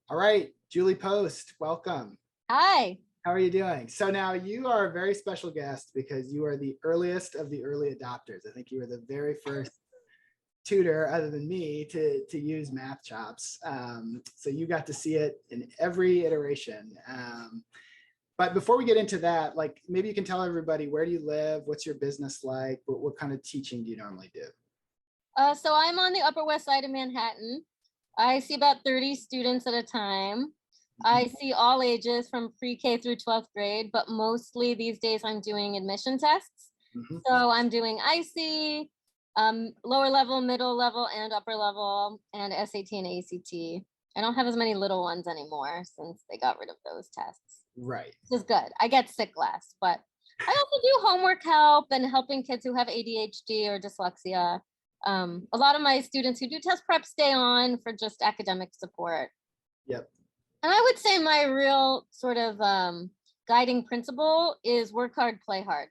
All right, Julie Post, welcome. Hi. How are you doing? So now you are a very special guest because you are the earliest of the early adopters. I think you were the very first tutor other than me to use Mathchops. So you got to see it in every iteration. But before we get into that, like maybe you can tell everybody, where do you live? What's your business like? What kind of teaching do you normally do? So I'm on the Upper West Side of Manhattan. I see about 30 students at a time. I see all ages from pre-K through 12th grade, but mostly these days I'm doing admission tests. Mhm. So I'm doing IC, lower level, middle level, and upper level, and SAT and ACT. I don't have as many little ones anymore since they got rid of those tests. Right. Which is good. I get sick less, but I also do homework help and helping kids who have ADHD or dyslexia. A lot of my students who do test prep stay on for just academic support. Yep. And I would say my real sort of guiding principle is work hard, play hard.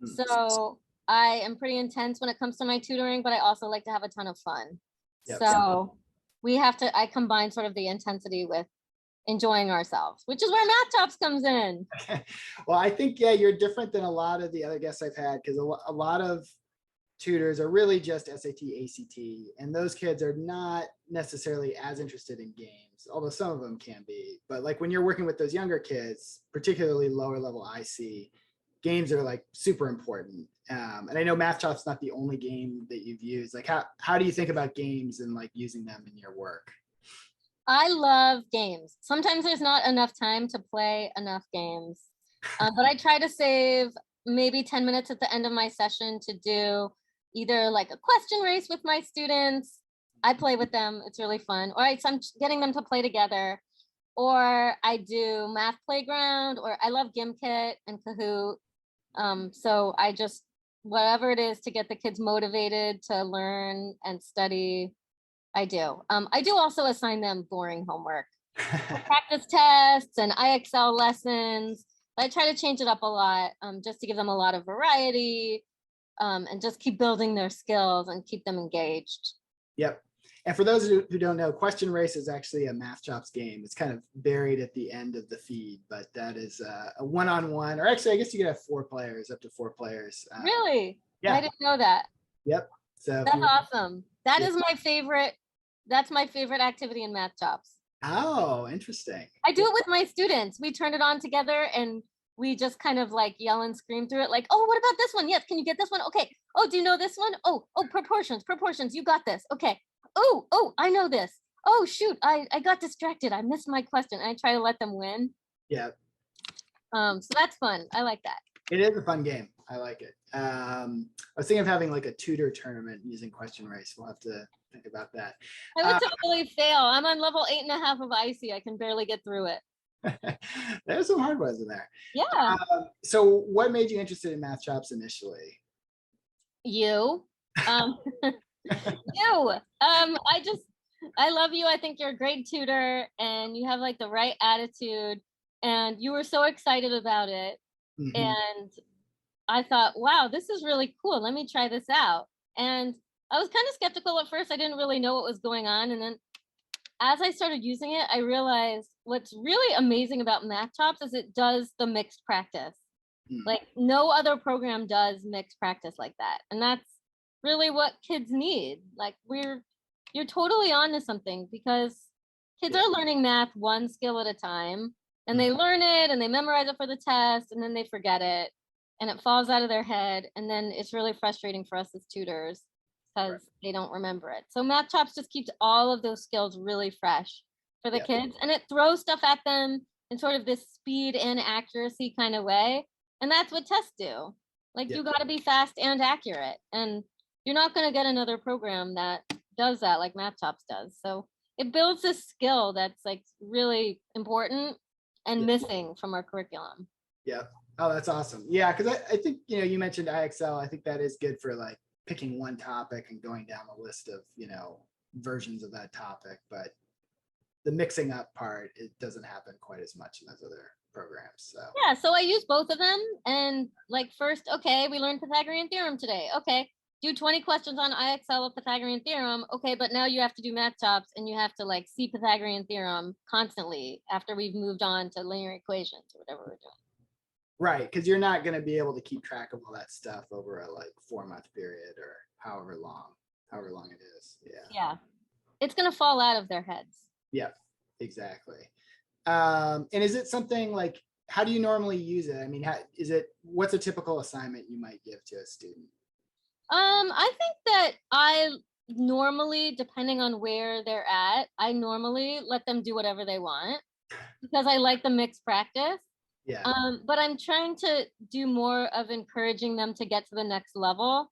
So I am pretty intense when it comes to my tutoring, but I also like to have a ton of fun. Yep. So I combine sort of the intensity with enjoying ourselves, which is where Mathchops comes in. Well, I think, yeah, you're different than a lot of the other guests I've had because a lot of tutors are really just SAT, ACT, and those kids are not necessarily as interested in games, although some of them can be. But like when you're working with those younger kids, particularly lower level IC, games are like super important. And I know Mathchop's not the only game that you've used. Like how do you think about games and like using them in your work? I love games. Sometimes there's not enough time to play enough games, but I try to save maybe 10 minutes at the end of my session to do either like a question race with my students. I play with them. It's really fun. Or I'm getting them to play together. Or I do math playground, or I love Gimkit and Kahoot. So I just, whatever it is to get the kids motivated to learn and study, I do. I do also assign them boring homework, practice tests and IXL lessons. I try to change it up a lot, just to give them a lot of variety, and just keep building their skills and keep them engaged. Yep. And for those who don't know, Question Race is actually a Mathchops game. It's kind of buried at the end of the feed, but that is a one-on-one, or actually, I guess you could have 4 players, up to 4 players. Really? Yeah. I didn't know that. Yep. So that's awesome. That yeah. is my favorite. That's my favorite activity in Mathchops. Oh, interesting. I do it with my students. We turn it on together and we just kind of like yell and scream through it like, oh, what about this one? Yes, can you get this one? Okay. Oh, do you know this one? Oh, proportions, you got this. Okay. Oh, I know this. Oh, shoot, I got distracted. I missed my question. I try to let them win. Yeah. So that's fun. I like that. It is a fun game. I like it. I was thinking of having like a tutor tournament using Question Race. We'll have to think about that. I would totally fail. I'm on level 8.5 of IC. I can barely get through it. There's some hard ones in there. Yeah. So what made you interested in Mathchops initially? You. You. I love you. I think you're a great tutor and you have like the right attitude and you were so excited about it. Mm-hmm. And I thought, wow, this is really cool. Let me try this out. And I was kind of skeptical at first. I didn't really know what was going on. And then as I started using it, I realized what's really amazing about Mathchops is it does the mixed practice. Like no other program does mixed practice like that. And that's really what kids need. Like you're totally on to something because kids are learning math one skill at a time and they learn it and they memorize it for the test and then they forget it and it falls out of their head. And then it's really frustrating for us as tutors because they don't remember it. So Mathchops just keeps all of those skills really fresh for the kids and it throws stuff at them in sort of this speed and accuracy kind of way. And that's what tests do. Like you got to be fast and accurate. And you're not going to get another program that does that like Mathchops does. So it builds this skill that's like really important and missing from our curriculum. Yeah. Oh, that's awesome. Yeah. Cause I think, you mentioned IXL. I think that is good for like picking one topic and going down the list of, versions of that topic, but the mixing up part, it doesn't happen quite as much in those other programs. So yeah, so I use both of them and like first, okay, we learned Pythagorean theorem today. Okay, do 20 questions on IXL of Pythagorean theorem. Okay, but now you have to do Mathchops and you have to like see Pythagorean theorem constantly after we've moved on to linear equations or whatever we're doing. Right, because you're not going to be able to keep track of all that stuff over a like 4-month period or however long it is. Yeah. Yeah. It's going to fall out of their heads. Yeah, exactly. And is it something like, how do you normally use it? I mean, what's a typical assignment you might give to a student? I think that I normally, depending on where they're at, I normally let them do whatever they want because I like the mixed practice. Yeah. But I'm trying to do more of encouraging them to get to the next level.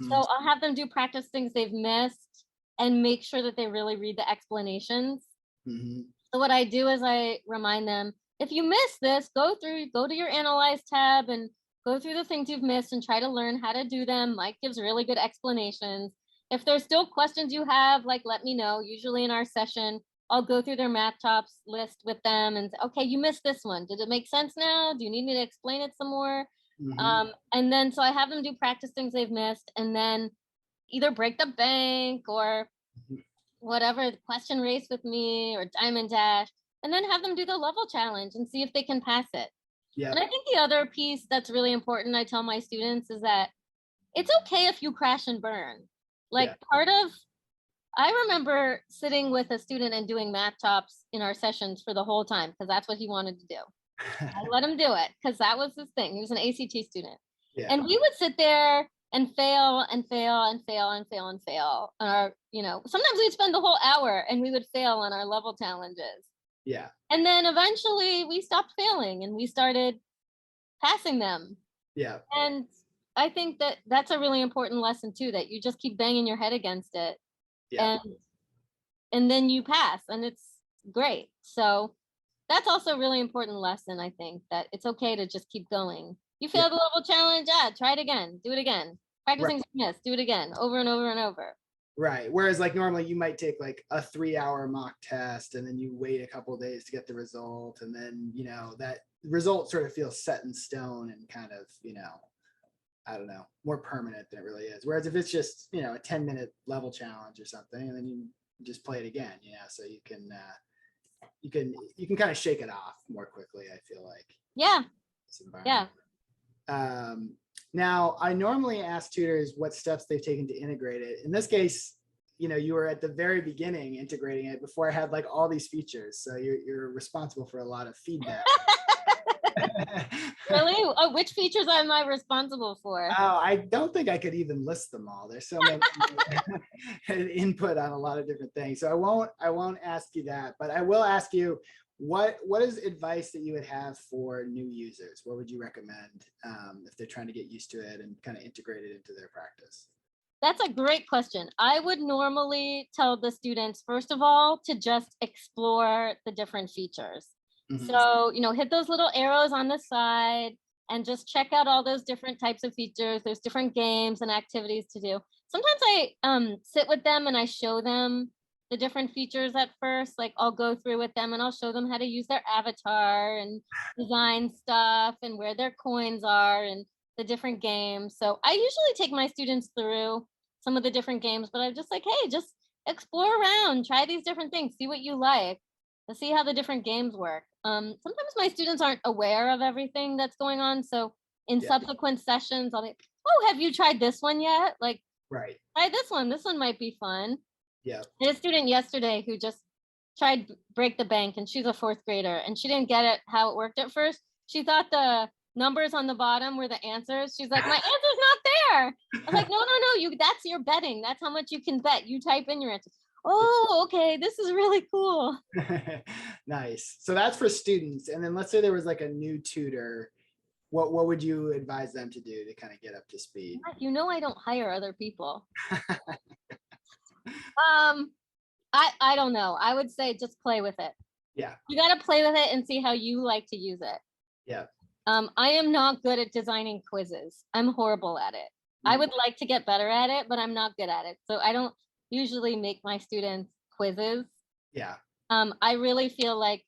So I'll have them do practice things they've missed and make sure that they really read the explanations. So what I do is I remind them, if you miss this, go to your analyze tab and go through the things you've missed and try to learn how to do them. Mike gives really good explanations. If there's still questions you have, like, let me know. Usually in our session, I'll go through their Mathchops list with them and say, okay, you missed this one. Did it make sense now? Do you need me to explain it some more? And then, so I have them do practice things they've missed and then either break the bank or whatever, question race with me or diamond dash, and then have them do the level challenge and see if they can pass it. Yeah. And I think the other piece that's really important, I tell my students, is that it's okay if you crash and burn. Like I remember sitting with a student and doing Mathchops in our sessions for the whole time because that's what he wanted to do. I let him do it because that was his thing. He was an ACT student. Yeah. And we would sit there and fail and fail and fail and fail and fail on our, sometimes we'd spend the whole hour and we would fail on our level challenges. Yeah. And then eventually we stopped failing and we started passing them. Yeah. And I think that that's a really important lesson too, that you just keep banging your head against it. Yeah. And then you pass and it's great. So that's also a really important lesson, I think, that it's okay to just keep going. You failed the level challenge, try it again, do it again. Practicing yes, do it again, over and over and over. Right. Whereas like normally you might take like a 3-hour mock test and then you wait a couple of days to get the result. And then, that result sort of feels set in stone and kind of, I don't know, more permanent than it really is. Whereas if it's just, a 10-minute level challenge or something, and then you just play it again, so you can kind of shake it off more quickly, I feel like. Yeah. Yeah. Now, I normally ask tutors what steps they've taken to integrate it. In this case, you were at the very beginning integrating it before I had like all these features. So you're responsible for a lot of feedback. Really? Oh, which features am I responsible for? Oh, I don't think I could even list them all. There's so many input on a lot of different things. So I won't ask you that, but I will ask you, what is advice that you would have for new users? What would you recommend if they're trying to get used to it and kind of integrate it into their practice? That's a great question. I would normally tell the students, first of all, to just explore the different features. So, hit those little arrows on the side and just check out all those different types of features. There's different games and activities to do. Sometimes I sit with them and I show them the different features at first. Like I'll go through with them and I'll show them how to use their avatar and design stuff and where their coins are and the different games. So I usually take my students through some of the different games, but I'm just like, hey, just explore around, try these different things, see what you like, to see how the different games work. Sometimes my students aren't aware of everything that's going on. So in subsequent sessions, I'll be, oh, have you tried this one yet? Like, try this one. This one might be fun. Yeah. I had a student yesterday who just tried break the bank and she's a 4th grader and she didn't get it how it worked at first. She thought the numbers on the bottom were the answers. She's like, my answer's not there. I was like, no, that's your betting. That's how much you can bet. You type in your answer. Oh, okay. This is really cool. Nice. So that's for students. And then let's say there was like a new tutor. What would you advise them to do to kind of get up to speed? I don't hire other people. I don't know. I would say just play with it. Yeah. You got to play with it and see how you like to use it. Yeah. I am not good at designing quizzes. I'm horrible at it. I would like to get better at it, but I'm not good at it. So I don't usually make my students quizzes. Yeah. I really feel like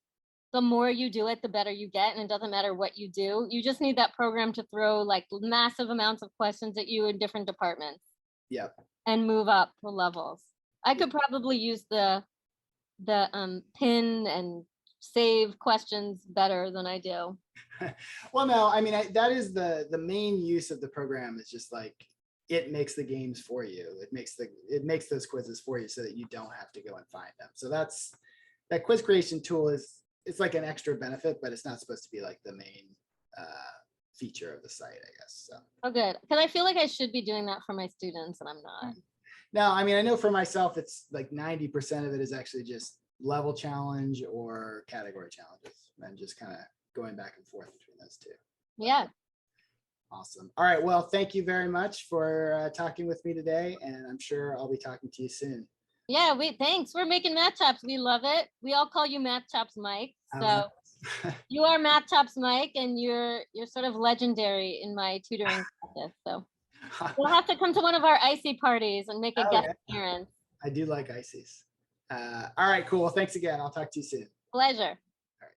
the more you do it, the better you get. And it doesn't matter what you do. You just need that program to throw like massive amounts of questions at you in different departments. Yep. and move up the levels. I could probably use the pin and save questions better than I do. Well, no, I mean, that is the main use of the program, is just like, it makes the games for you. It makes those quizzes for you so that you don't have to go and find them. So that quiz creation tool it's like an extra benefit, but it's not supposed to be like the main feature of the site, I guess. So. Oh, good. Because I feel like I should be doing that for my students, and I'm not. No, I mean, I know for myself, it's like 90% of it is actually just level challenge or category challenges, and just kind of going back and forth between those two. Yeah. Awesome. All right. Well, thank you very much for talking with me today, and I'm sure I'll be talking to you soon. Yeah, thanks. We're making Mathchops. We love it. We all call you Mathchops Mike. So you are Mathchops Mike, and you're sort of legendary in my tutoring practice. So we'll have to come to one of our icy parties and make a guest appearance. I do like ices. All right, cool. Well, thanks again. I'll talk to you soon. Pleasure.